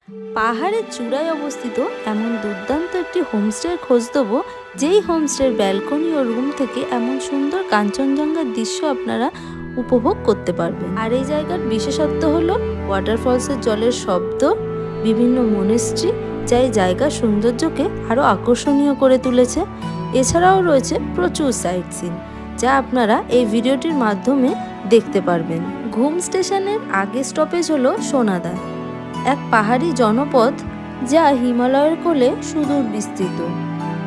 পাহাড়ের চূড়ায় অবস্থিত এমন দুর্দান্ত একটি হোমস্টের খোঁজ দেবো, যেই হোমস্টের ব্যালকনি ও রুম থেকে এমন সুন্দর কাঞ্চনজঙ্ঘার দৃশ্য আপনারা উপভোগ করতে পারবেন। আর এই জায়গার বিশেষত্ব হলো ওয়াটারফলসের জলের শব্দ, বিভিন্ন মনেস্ট্রি, যা এই জায়গার সৌন্দর্যকে আরও আকর্ষণীয় করে তুলেছে। এছাড়াও রয়েছে প্রচুর সাইট সিন, যা আপনারা এই ভিডিওটির মাধ্যমে দেখতে পারবেন। ঘুম স্টেশনের আগের স্টপেজ হলো সোনাদা, এক পাহাড়ি জনপদ যা হিমালয়ের কোলে সুদূর বিস্তৃত।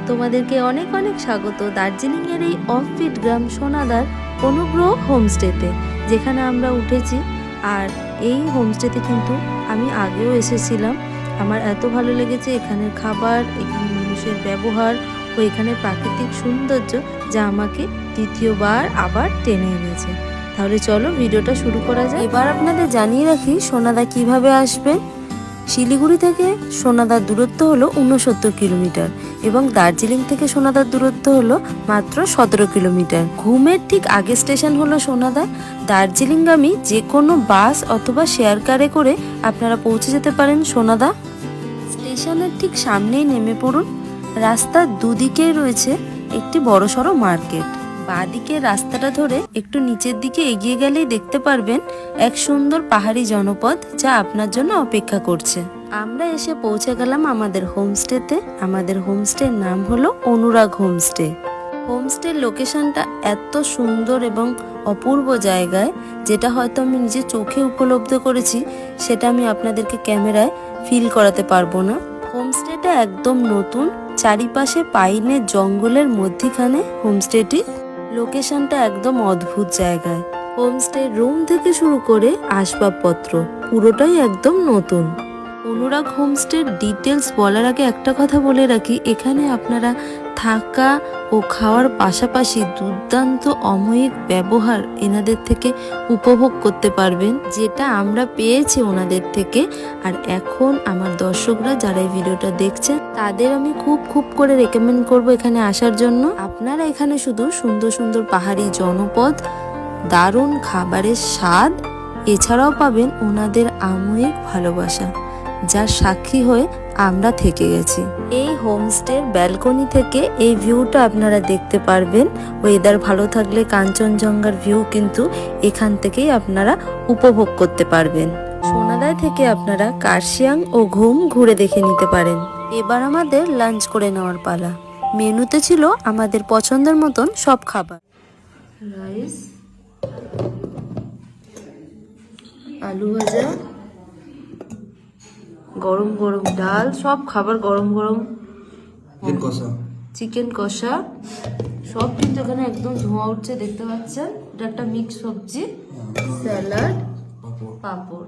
তোমাদেরকে অনেক অনেক স্বাগত দার্জিলিংয়ের এই অফবিট গ্রাম সোনাদার অনুগ্রহ হোমস্টেতে, যেখানে আমরা উঠেছি। আর এই হোমস্টেতে কিন্তু আমি আগেও এসেছিলাম। আমার এত ভালো লেগেছে এখানের খাবার, এখানে মানুষের ব্যবহার ও এখানে প্রাকৃতিক সৌন্দর্য, যা আমাকে দ্বিতীয়বার আবার টেনে এনেছে। তাহলে চলো ভিডিওটা শুরু করা যায়। এবার আপনাদের জানিয়ে রাখি সোনাদা কিভাবে আসবেন। শিলিগুড়ি থেকে সোনাদার দূরত্ব হলো 69 কিলোমিটার এবং দার্জিলিং থেকে সোনাদার দূরত্ব হলো মাত্র 17 কিলোমিটার। ঘুমের ঠিক আগে স্টেশন হলো সোনাদা। দার্জিলিংগামী যে কোনো বাস অথবা শেয়ার কারে করে আপনারা পৌঁছে যেতে পারেন সোনাদা। স্টেশনের ঠিক সামনেই নেমে পড়ুন। রাস্তার দুদিকেই রয়েছে একটি বড়সড় মার্কেট। বাঁদিকে রাস্তাটা ধরে একটু নিচের দিকে এগিয়ে গেলেই দেখতে পারবেন এক সুন্দর পাহাড়ি জনপদ, যা আপনার জন্য অপেক্ষা করছে। আমরা এসে পৌঁছে গেলাম আমাদের হোমস্টেতে। আমাদের হোমস্টের নাম হলো অনুরাগ হোমস্টে। হোমস্টের লোকেশনটা এত সুন্দর এবং অপূর্ব জায়গায়, যেটা হয়তো আমি নিজে চোখে উপলব্ধি করেছি, সেটা আমি আপনাদেরকে ক্যামেরায় ফিল করাতে পারবো না। হোমস্টেটা একদম নতুন, চারিপাশে পাইনের জঙ্গলের মধ্যিখানে হোমস্টেটি। লোকেশনটা একদম অদ্ভুত জায়গায়। হোমস্টে রুম থেকে শুরু করে আসবাবপত্র পুরোটাই একদম নতুন। অনুরাগ হোমস্টের ডিটেলস বলার আগে একটা কথা বলে রাখি, এখানে আপনারা থাকা ও খাওয়ার পাশাপাশি দুর্দান্ত অময়িক ব্যবহার এনাদের থেকে উপভোগ করতে পারবেন, যেটা আমরা পেয়েছি ওনাদের থেকে। আর এখন আমার দর্শকরা যারা এই ভিডিওটা দেখছেন, তাদের আমি খুব করে রেকমেন্ড করব এখানে আসার জন্য। আপনারা এখানে শুধু সুন্দর সুন্দর পাহাড়ি জনপদ, দারুণ খাবারের স্বাদ, এছাড়াও পাবেন ওনাদের আময়িক ভালোবাসা, যার সাক্ষী হয়ে আমরা থেকে গেছি। এই হোমস্টের ব্যালকনি থেকে এই ভিউটা আপনারা দেখতে পারবেন। ওয়েদার ভালো থাকলে কাঞ্চনজঙ্ঘার ভিউ কিন্তু এখান থেকেই আপনারা উপভোগ করতে পারবেন। সোনাদায় থেকে আপনারা কার্শিয়াং ও ঘুম ঘুরে দেখে নিতে পারেন। এবার আমাদের লাঞ্চ করে নেওয়ার পালা। মেনুতে ছিল আমাদের পছন্দের মতন সব খাবার। রাইস, আলু ভাজা, গরম গরম ডাল, সব খাবার গরম গরম, চিকেন কষা, সব কিন্তু এখানে একদম ধোঁয়া উঠছে দেখতে পাচ্ছেন। এটা একটা মিক্স সবজি, স্যালাড, পাঁপড়।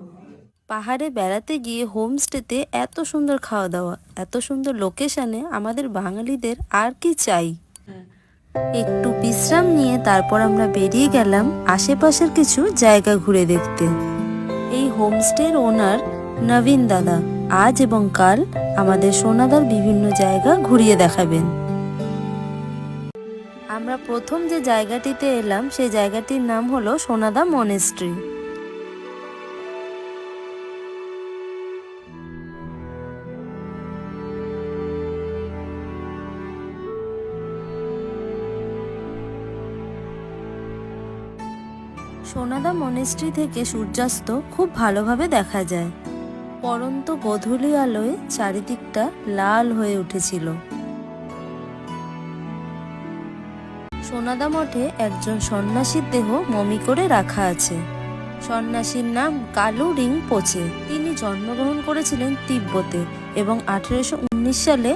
পাহাড়ে বেড়াতে গিয়ে হোমস্টেতে এত সুন্দর খাওয়া দাওয়া, এত সুন্দর লোকেশনে আমাদের বাঙালিদের আর কি চাই। একটু বিশ্রাম নিয়ে তারপর আমরা বেরিয়ে গেলাম আশেপাশের কিছু জায়গা ঘুরে দেখতে। এই হোমস্টের ওনার নবীন দাদা আজ এবং কাল আমাদের সোনাদার বিভিন্ন জায়গা ঘুরিয়ে দেখাবেন। আমরা প্রথম যে জায়গাটিতে এলাম সেই জায়গাটির নাম হলো সোনাদা মনেস্ট্রি। সোনাদা মনেস্ট্রি থেকে সূর্যাস্ত খুব ভালোভাবে দেখা যায়। পরন্ত গোধূলি আলোয় চারিদিকটা লাল হয়ে উঠেছিল। সোনাদা মঠে একজন সন্ন্যাসীর দেহ মমি করে রাখা আছে। সন্ন্যাসীর নাম কালু রিংপোচে। তিনি জন্মগ্রহণ করেছিলেন তিব্বতে এবং 1819 সালে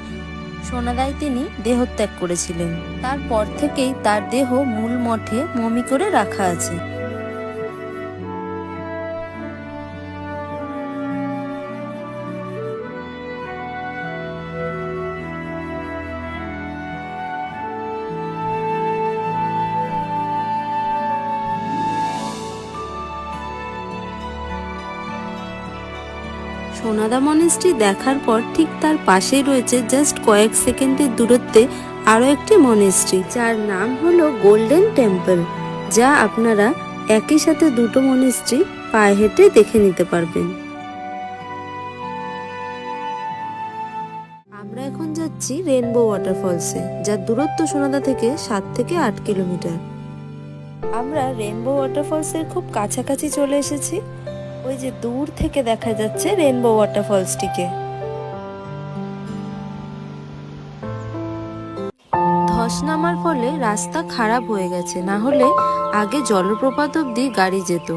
সোনাদায় তিনি দেহত্যাগ করেছিলেন। তারপর থেকেই তার দেহ মূল মঠে মমি করে রাখা আছে। সোনাদা মনেস্ট্রি দেখার পর ঠিক তার পাশেই রয়েছে জাস্ট কয়েক সেকেন্ডের দূরত্বে আরও একটি মনেস্ট্রি, যার নাম হলো গোল্ডেন টেম্পল, যা আপনারা একই সাথে দুটো মনেস্ট্রি পায়ে হেঁটে দেখে নিতে পারবেন। আমরা এখন যাচ্ছি রেনবো ওয়াটারফলসে, যার দূরত্ব সোনাদা থেকে 7 থেকে 8 কিলোমিটার। আমরা রেনবো ওয়াটারফলসের খুব কাছাকাছি চলে এসেছি। ওই যে দূর থেকে দেখা যাচ্ছে রেনবো ওয়াটারফলসটিকে। ধস নামার ফলে রাস্তা খারাপ হয়ে গেছে, না হলে আগে জলপ্রপাত অবধি গাড়ি যেত।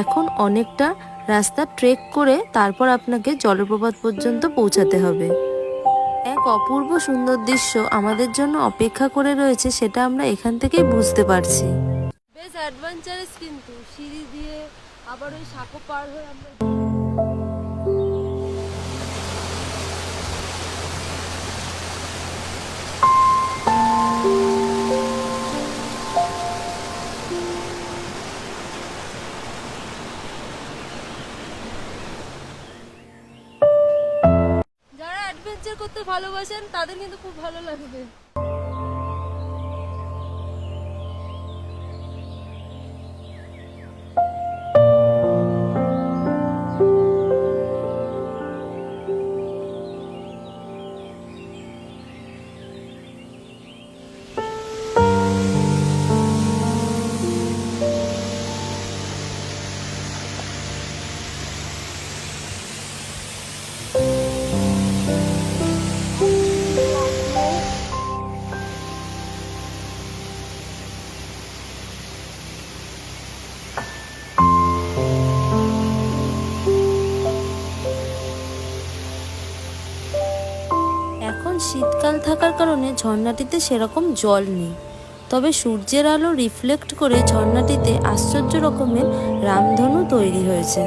এখন অনেকটা রাস্তা ট্রেক করে তারপর আপনাকে জলপ্রপাত পর্যন্ত পৌঁছাতে হবে। এক অপূর্ব সুন্দর দৃশ্য আমাদের জন্য অপেক্ষা করে রয়েছে, সেটা আমরা এখান থেকেই বুঝতে পারছি। বেশ অ্যাডভেঞ্চারাস, কিন্তু সিঁড়ি দিয়ে আবার ওই সাঁকো পার হয়ে আমরা যারা অ্যাডভেঞ্চার করতে ভালোবাসেন তাদের কিন্তু খুব ভালো লাগবে। এখন শীতকাল থাকার কারণে ঝর্ণাটিতে সেরকম জল নেই, তবে সূর্যের আলো রিফ্লেক্ট করে ঝর্ণাটিতে আশ্চর্য রকমের রামধনু তৈরি হয়েছে।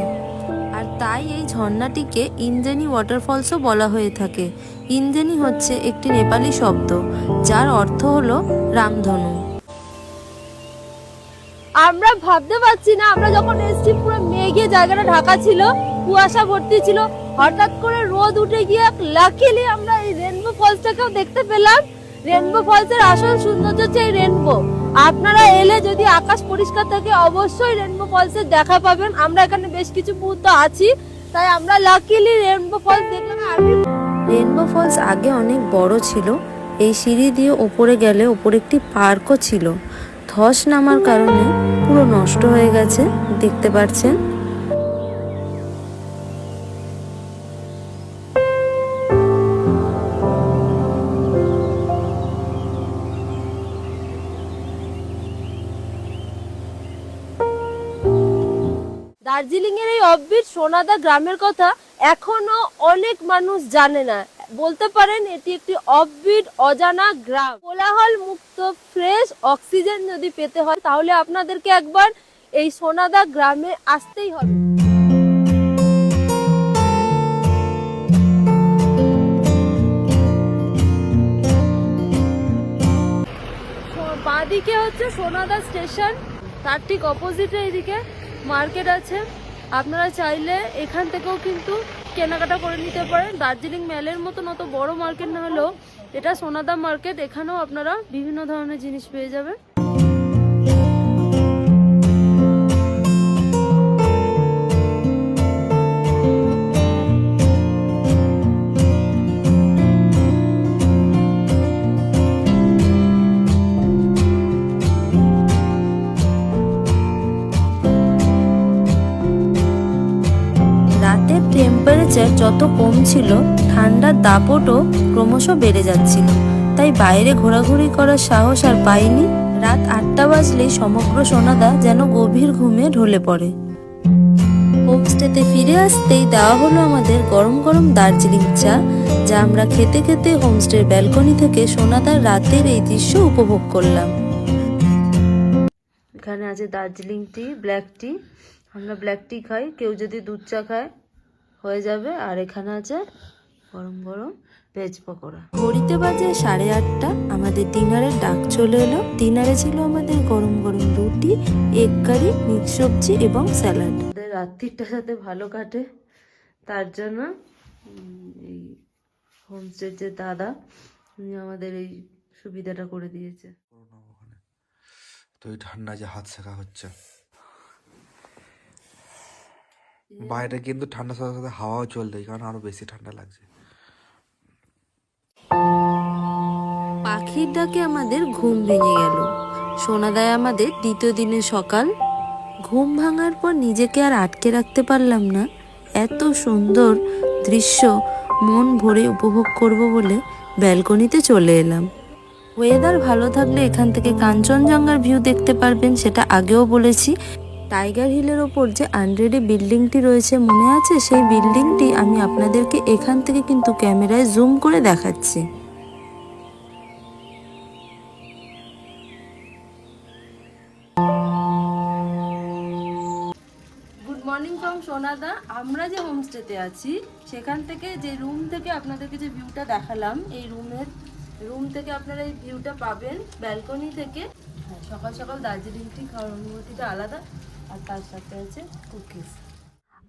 আর তাই এই ঝর্ণাটিকে ইন্দ্রেণী ওয়াটারফলসও বলা হয়ে থাকে। ইন্দ্রেণী হচ্ছে একটি নেপালি শব্দ, যার অর্থ হলো রামধনু। আমরা ভাবতে পারছি না, আমরা যখন এসেছি পুরো মেঘে জায়গাটা ঢাকা ছিল, কুয়াশা ভর্তি ছিল, হঠাৎ করে রোদ উঠে গিয়ে লাকিলি আমরা এই রেনবো ফলসটাকেও দেখতে পেলাম। রেনবো ফলসের আসল সৌন্দর্য হচ্ছে এই রেনবো। আপনারা এলে যদি আকাশ পরিষ্কার থাকে অবশ্যই রেনবো ফলসের দেখা পাবেন। আমরা এখানে বেশ কিছু মুহূর্ত আছি, তাই আমরা লাকিলি রেনবো ফলস দেখলাম। রেনবো ফলস আগে অনেক বড় ছিল। এই সিঁড়ি দিয়ে ওপরে গেলে ওপরে একটি পার্কও ছিল। ধস নামার কারণে পুরো নষ্ট হয়ে গেছে, দেখতে পাচ্ছেন। দার্জিলিং এর এই অফবিট সোনাদা গ্রামের কথা এখনো অনেক মানুষ জানে না। বলতে পারেন এটি একটি অফবিট অজানা গ্রাম। কোলাহল মুক্ত ফ্রেশ অক্সিজেন যদি পেতে হয় তাহলে আপনাদেরকে একবার এই সোনাদা গ্রামে আসতেই হবে। বাঁদিকে হচ্ছে সোনাদা স্টেশন, তার ঠিক অপোজিটে এদিকে মার্কেট আছে। আপনারা চাইলে এখান থেকেও কিন্তু কেনাকাটা করে নিতে পারেন। দার্জিলিং মেলের মতন অত বড় মার্কেট না হলেও এটা সোনাদা মার্কেট, এখানেও আপনারা বিভিন্ন ধরনের জিনিস পেয়ে যাবেন। রাতের টেম্পারেচার যত কম ছিল, ঠান্ডার দাপটও ক্রমশ বেড়ে যাচ্ছিল, তাই বাইরে ঘোরাঘুরি করার সাহস আর পাইনি। রাত 8টা বাজলেই সমগ্র সোনাদা যেন গভীর ঘুমে ঢলে পড়ে। হোমস্টেতে ফিরে আসতেই দেওয়া হলো আমাদের গরম গরম দার্জিলিং চা, যা আমরা খেতে খেতে হোমস্টের ব্যালকনি থেকে সোনাদার রাতের এই দৃশ্য উপভোগ করলাম। এখানে আছে দার্জিলিং টি, ব্ল্যাক টি। আমরা ব্ল্যাক টি খাই, কেউ যদি দুধ চা খায় হয়ে যাবে। আর এখানে আছে গরম গরম ভেজ পকোড়া। ঘড়িতে বাজে 8:30। আমাদের ডিনারের ডাক চলে এলো। ডিনারে ছিল আমাদের গরম গরম রুটি, এগ কারি, মিক্স সবজি এবং স্যালাড। আমাদের রাত্রিটা সাথে ভালো কাটে, তার জন্য এই হোমস্টের যে দাদা, উনি আমাদের এই সুবিধাটা করে দিয়েছে। তো এই ঠান্ডা যে হাত শেখা হচ্ছে, বাইরে কিন্তু ঠান্ডার সাথে সাথে হাওয়াও চলছে, কারণ আরো বেশি ঠান্ডা লাগছে। পাখির ডাকে আমাদের ঘুম ভেঙে গেল। শোনা দেয় আমাদের দ্বিতীয় দিনের সকাল। ঘুম ভাঙার পর নিজেকে আর আটকে রাখতে পারলাম না। এত সুন্দর দৃশ্য মন ভরে উপভোগ করব বলে ব্যালকনিতে চলে এলাম। ওয়েদার ভালো থাকলে এখান থেকে কাঞ্চনজঙ্ঘার ভিউ দেখতে পারবেন, সেটা আগেও বলেছি। টাইগার হিলের ওপর যে আনরেডি বিল্ডিংটি রয়েছে মনে আছে? সেই বিল্ডিংটি আমি আপনাদেরকে এখান থেকে কিন্তু ক্যামেরায় জুম করে দেখাচ্ছি। গুড মর্নিং ফ্রম সোনাদা। আমরা যে হোমস্টেতে আছি সেখান থেকে, যে রুম থেকে আপনাদেরকে যে ভিউটা দেখালাম, এই রুম থেকে আপনারা এই ভিউটা পাবেন ব্যালকনি থেকে। হ্যাঁ, সকাল সকাল দার্জিলিং টি খাওয়ার অনুভূতিটা আলাদা, আর তার সাথে আছে কুকিজ।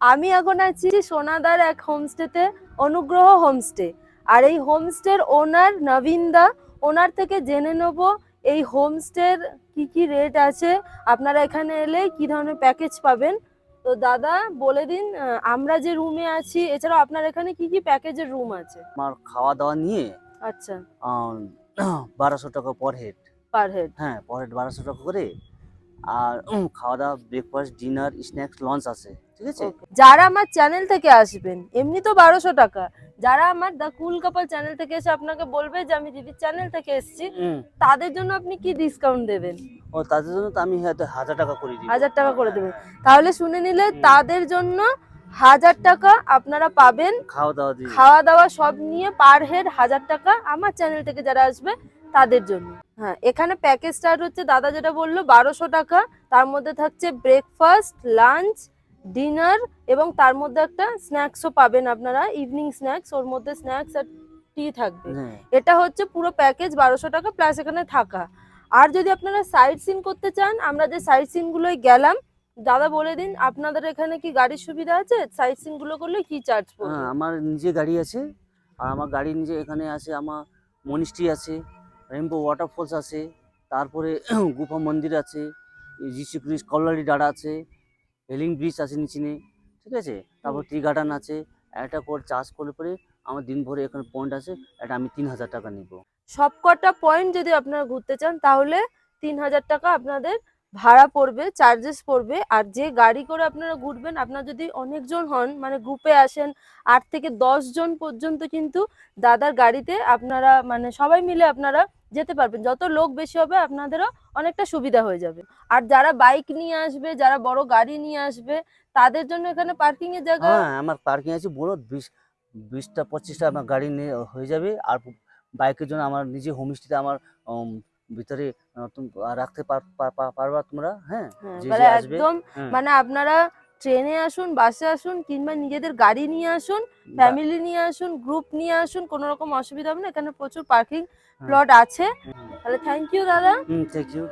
আমি এখন আছি সোনাদার এক হোমস্টেতে, অনুগ্রহ হোমস্টে। আর এই হোমস্টের ওনার নবীন দা, ওনার থেকে জেনে নেব এই হোমস্টের কি কি রেট আছে, আপনারা এখানে এলে কি ধরনের প্যাকেজ পাবেন। তো দাদা বলে দিন, আমরা যে রুমে আছি এছাড়াও আপনার এখানে কি কি প্যাকেজের রুম আছে? আমার খাওয়া দাওয়া নিয়ে আচ্ছা, 1200 টাকা পার হেড। Per head. হ্যাঁ, পার হেড 1200 টাকা করে। আর খাওয়া দাওয়া, ব্রেকফাস্ট, ডিনার, স্ন্যাক্স, লঞ্চ আছে, ঠিক আছে। যারা আমার চ্যানেল থেকে আসবেন এমনি তো 1200 টাকা, যারা আমার দ্য কুল কাপল চ্যানেল থেকে এসে আপনাকে বলবে যে আমি দিদির চ্যানেল থেকে এসেছি, তাদের জন্য আপনি কি ডিসকাউন্ট দেবেন? ও, তাদের জন্য তো আমি হয়তো 1000 টাকা করে দিই। 1000 টাকা করে দেবেন। তাহলে শুনে নিলে তাদের জন্য 1000 টাকা আপনারা পাবেন, খাওয়া দাওয়া সব নিয়ে পার হেড 1000 টাকা আমার চ্যানেল থেকে যারা আসবে তাদের জন্য। হ্যাঁ, এখানে প্যাকেজ স্টার্ট হচ্ছে দাদা যেটা বললো 1200 টাকা। তার মধ্যে থাকছে ব্রেকফাস্ট, লাঞ্চ, ডিনার এবং তার মধ্যে একটা স্ন্যাক্সও পাবেন আপনারা, ইভিনিং স্ন্যাক্স। ওর মধ্যে স্ন্যাক্স আর টি থাকবে। এটা হচ্ছে পুরো প্যাকেজ 1200 টাকা প্লাস এখানে থাকা। আর যদি আপনারা সাইট সিন করতে চান, আমরা যে সাইট সিন গুলোই গেলাম, দাদা বলে দিন আপনাদের এখানে কি গাড়ির সুবিধা আছে? সাইট সিন গুলো করলে কি চার্জ পড়বে? হ্যাঁ, আমার নিজে গাড়ি আছে। আর আমার গাড়ি নিজে এখানে আছে, আমার মনিস্ট্রি আছে, রেইনবো ওয়াটারফলস আছে, তারপরে গুফা মন্দির আছে, যিশু খ্রিস্ট কল্লারি ডাড়া আছে, হেলিং ব্রিজ আছে নিচে, ঠিক আছে। তারপর টি গার্ডেন আছে। একটা করে চার্জ করলে পরে আমার দিন ভরে এখানে পয়েন্ট আছে, এটা আমি 3000 টাকা নিব। সবকটা পয়েন্ট যদি আপনারা ঘুরতে চান তাহলে 3000 টাকা আপনাদের ভাড়া পড়বে, চার্জেস পড়বে। আর যে গাড়ি করে আপনারা ঘুরবেন, আপনারা যদি অনেকজন হন, মানে গ্রুপে আসেন 8 থেকে 10 জন পর্যন্ত, কিন্তু দাদার গাড়িতে আপনারা মানে সবাই মিলে আপনারা যেতে পারবেন। যত লোক বেশি হবে আপনাদেরও অনেকটা সুবিধা হয়ে যাবে। আর যারা বাইক নিয়ে আসবে, যারা বড় গাড়ি নিয়ে আসবে, তাদের জন্য এখানে পার্কিং এর জায়গা। হ্যাঁ, আমার পার্কিং আছে বড়, 20টা 25টা আমার গাড়ি নিয়ে হয়ে যাবে। আর বাইকের জন্য আমার নিজে হোমস্টেতে আমার ভিতরে রাখতে পারবা তোমরা। হ্যাঁ, যে মানে আসবে একদম মানে আপনারা ট্রেনে আসুন, বাসে আসুন, কিংবা নিজেদের গাড়ি নিয়ে আসুন, ফ্যামিলি নিয়ে আসুন, গ্রুপ নিয়ে আসুন, কোনো রকম অসুবিধা হবে না। এখানে প্রচুর পার্কিং প্লট আছে। তাহলে থ্যাংক ইউ দাদা। Thank you.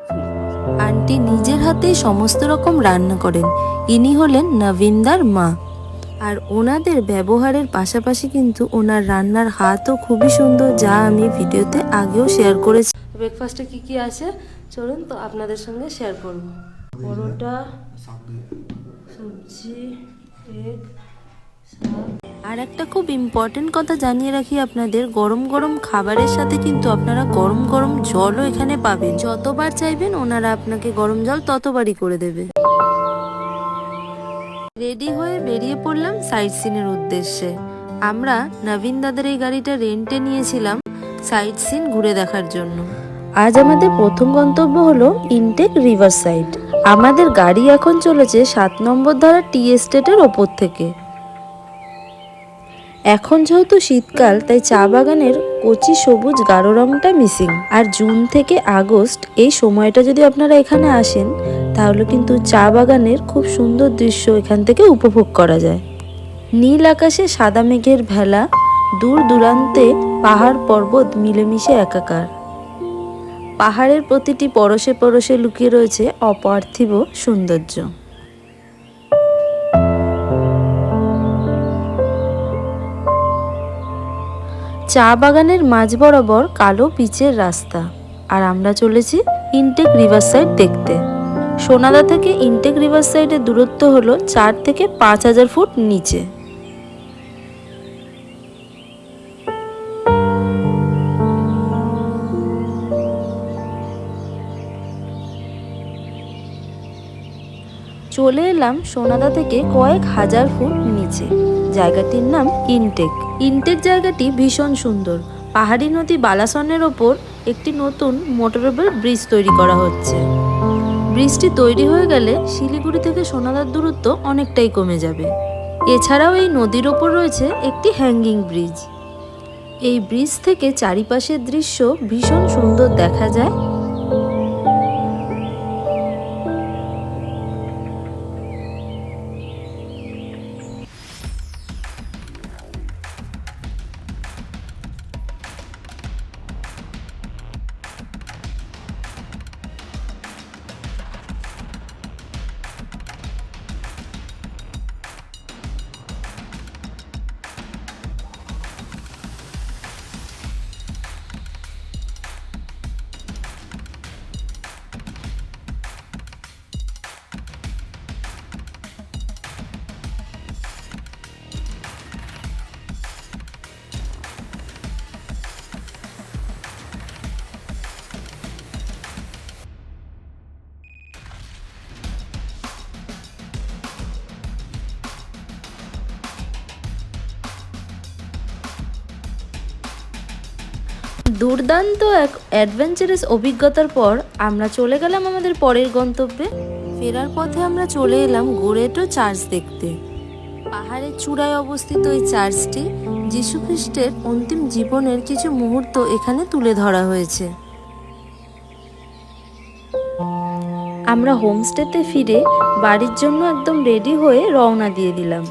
আন্টি নিজের হাতেই সমস্ত রকম রান্না করেন। ইনি হলেন নবীনদার মা। আর ওনাদের ব্যবহারের পাশাপাশি কিন্তু ওনার রান্নার হাতও খুবই সুন্দর, যা আমি ভিডিওতে আগেও শেয়ার করেছি। ব্রেকফাস্টে কি কি আছে চলুন তো আপনাদের সঙ্গে শেয়ার করব। পরোটা, সবজি, এগ, আর একটা খুব ইম্পর্টেন্ট কথা জানিয়ে রাখি আপনাদের, গরম গরম খাবারের সাথে কিন্তু আপনারা গরম গরম জলও এখানে পাবেন। যতবার চাইবেন ওনারা আপনাকে গরম জল ততবারই করে দেবে। রেডি হয়ে বেরিয়ে পড়লাম সাইট সিনের উদ্দেশ্যে। আমরা নবীন দাদার এই গাড়িটা রেন্টে নিয়েছিলাম সাইট সিন ঘুরে দেখার জন্য। আজ আমাদের প্রথম গন্তব্য হলো ইনটেক রিভার সাইড। আমাদের গাড়ি এখন চলেছে 7 নম্বর ধারা টি এস্টেটের ওপর থেকে। এখন যেহেতু শীতকাল, তাই চা বাগানের কচি সবুজ গাঢ় রংটা মিসিং। আর জুন থেকে আগস্ট এই সময়টা যদি আপনারা এখানে আসেন, তাহলে কিন্তু চা বাগানের খুব সুন্দর দৃশ্য এখান থেকে উপভোগ করা যায়। নীল আকাশে সাদা মেঘের ভেলা, দূর দূরান্তে পাহাড় পর্বত মিলেমিশে একাকার। পাহাড়ের প্রতিটি পরশে পরশে লুকিয়ে রয়েছে অপার্থিব সৌন্দর্য। চা বাগানের মাঝ বরাবর কালো পিচের রাস্তা। আর আমরা চলেছি ইনটেক রিভার সাইড দেখতে। সোনাদা থেকে ইনটেক রিভার সাইডের দূরত্ব হলো 4 থেকে 5000 ফুট নিচে। চলে এলাম সোনাদা থেকে কয়েক হাজার ফুট নিচে। জায়গাটির নাম ইনটেক। ইনটেক জায়গাটি ভীষণ সুন্দর। পাহাড়ি নদী বালাসনের ওপর একটি নতুন মোটরেবল ব্রিজ তৈরি করা হচ্ছে। ব্রিজটি তৈরি হয়ে গেলে শিলিগুড়ি থেকে সোনাদার দূরত্ব অনেকটাই কমে যাবে। এছাড়াও এই নদীর ওপর রয়েছে একটি হ্যাঙ্গিং ব্রিজ। এই ব্রিজ থেকে চারিপাশের দৃশ্য ভীষণ সুন্দর দেখা যায়। দুর্দান্ত এক অ্যাডভেঞ্চারাস অভিজ্ঞতার পর আমরা চলে গেলাম আমাদের পরের গন্তব্যে। ফেরার পথে আমরা চলে এলাম গোরেটো চার্চ দেখতে। পাহাড়ের চূড়ায় অবস্থিত এই চার্চটি যীশু খ্রিস্টের অন্তিম জীবনের কিছু মুহূর্ত এখানে তুলে ধরা হয়েছে। আমরা হোমস্টেতে ফিরে বাড়ির জন্য একদম রেডি হয়ে রওনা দিয়ে দিলাম।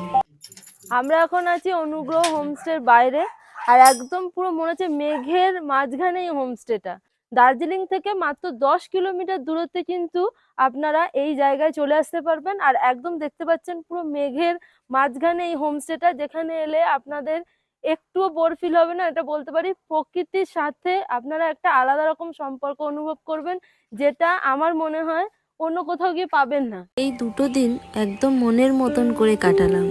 আমরা এখন আছি অনুগ্রহ হোমস্টের বাইরে, আর একদম পুরো মনে হচ্ছে মেঘের মাঝখানে এই হোমস্টেটা। দার্জিলিং থেকে মাত্র 10 কিলোমিটার দূরত্বে কিন্তু আপনারা এই জায়গায় চলে আসতে পারবেন। আর একদম দেখতে পাচ্ছেন পুরো মেঘের মাঝখানে এই হোমস্টেটা, যেখানে এলে আপনাদের একটুও বোর ফিল হবে না। এটা বলতে পারি প্রকৃতির সাথে আপনারা একটা আলাদা রকম সম্পর্ক অনুভব করবেন, যেটা আমার মনে হয় অন্য কোথাও গিয়ে পাবেন না। এই দুটো দিন একদম মনের মতন করে কাটালাম।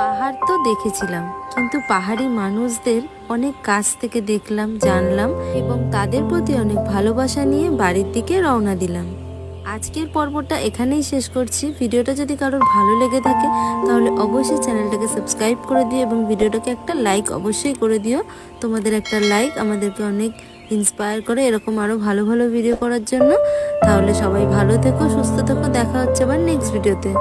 পাহাড় তো দেখেছিলাম, কিন্তু পাহাড়ি মানুষদের অনেক কাছ থেকে দেখলাম, জানলাম এবং তাদের প্রতি অনেক ভালোবাসা নিয়ে বাড়ির দিকে রওনা দিলাম। আজকের পর্বটা এখানেই শেষ করছি। ভিডিওটা যদি কারোর ভালো লেগে থাকে তাহলে অবশ্যই চ্যানেলটাকে সাবস্ক্রাইব করে দিও এবং ভিডিওটাকে একটা লাইক অবশ্যই করে দিও। তোমাদের একটা লাইক আমাদেরকে অনেক ইন্সপায়ার করে এরকম আরও ভালো ভালো ভিডিও করার জন্য। তাহলে সবাই ভালো থেকো, সুস্থ থেকো, দেখা হচ্ছে আবার নেক্সট ভিডিওতে।